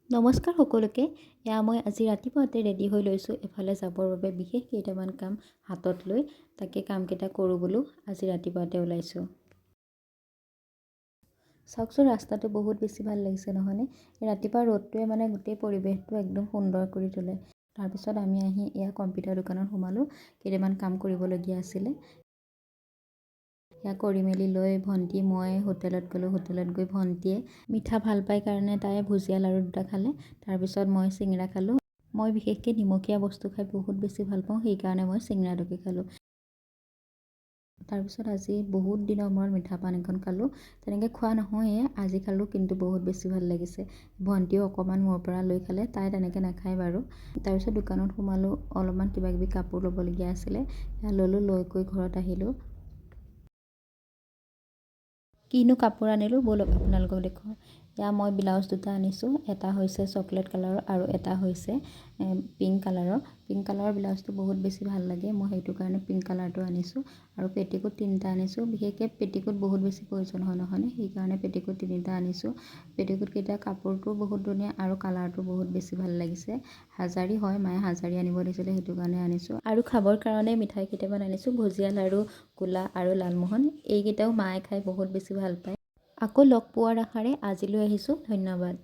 নমস্কাৰ সকলোকে। মই আজি ৰাতিপুৱাতে ৰেডি হৈ লৈছোঁ এফালে যাবৰ বাবে বিশেষ কেইটামান কাম হাতত লৈ। তাকে কামকেইটা কৰোঁ বোলো আজি ৰাতিপুৱাতে ওলাইছোঁ। চাওকচোন ৰাস্তাটো বহুত বেছি ভাল লাগিছে নহয়নে? ৰাতিপুৱা ৰ'দটোৱে মানে গোটেই পৰিৱেশটো একদম সুন্দৰ কৰি তোলে। তাৰপিছত আমি আহি এয়া কম্পিউটাৰ দোকানত সোমালোঁ। কেইটামান কাম কৰিবলগীয়া আছিলে। সেয়া কৰি মেলি লৈ ভণ্টি মই হোটেলত গ'লোঁ। হোটেলত গৈ ভণ্টিয়ে মিঠা ভাল পায় কাৰণে তাই ভুজিয়া লাড়ু দুটা খালে। তাৰপিছত মই চিঙৰা খালোঁ। মই বিশেষকৈ নিমখীয়া বস্তু খাই বহুত বেছি ভাল পাওঁ, সেইকাৰণে মই চিঙৰাটোকে খালোঁ। তাৰপিছত আজি বহুত দিনৰ মূৰত মিঠা পান এখন খালোঁ। তেনেকৈ খোৱা নহয়েই, আজি খালোঁ কিন্তু বহুত বেছি ভাল লাগিছে। ভণ্টিও অকণমান মোৰ পৰা লৈ খালে, তাই তেনেকৈ নাখায় বাৰু। তাৰপিছত দোকানত সোমালোঁ, অলপমান কিবাকিবি কাপোৰ ল'বলগীয়া আছিলে, সেয়া ল'লোঁ। লৈ গৈ ঘৰত আহিলোঁ। কিনো কাপোৰ আনিলোঁ ব'লক আপোনালোকক দেখুৱাওঁ। এয়া মই ব্লাউজ দুটা আনিছোঁ। এটা হৈছে চকলেট কালাৰৰ আৰু এটা হৈছে পিংক কালাৰৰ। পিংক কালাৰৰ ব্লাউজটো বহুত বেছি ভাল লাগে, মই সেইটো কাৰণে পিংক কালাৰটো আনিছোঁ। আৰু পেটিকোট তিনিটা আনিছোঁ। বিশেষকৈ পেটিকোট বহুত বেছি প্ৰয়োজন হয় নহয়নে, সেইকাৰণে পেটিকোট তিনিটা আনিছোঁ। পেটিকোটকেইটা কাপোৰটো বহুত ধুনীয়া আৰু কালাৰটো বহুত বেছি ভাল লাগিছে। হাজাৰী হয়, মায়ে হাজাৰী আনিব দিছিলে, সেইটো কাৰণে আনিছোঁ। আৰু খাবৰ কাৰণে মিঠাই কেইটামান আনিছোঁ, ভুজিয়া লাড়ু, গোলা আৰু লালমোহন। এইকেইটাও মায়ে খাই বহুত বেছি ভাল পায়। আকৌ লগ পোৱাৰ আশাৰে আজিলৈ আহিছোঁ। ধন্যবাদ।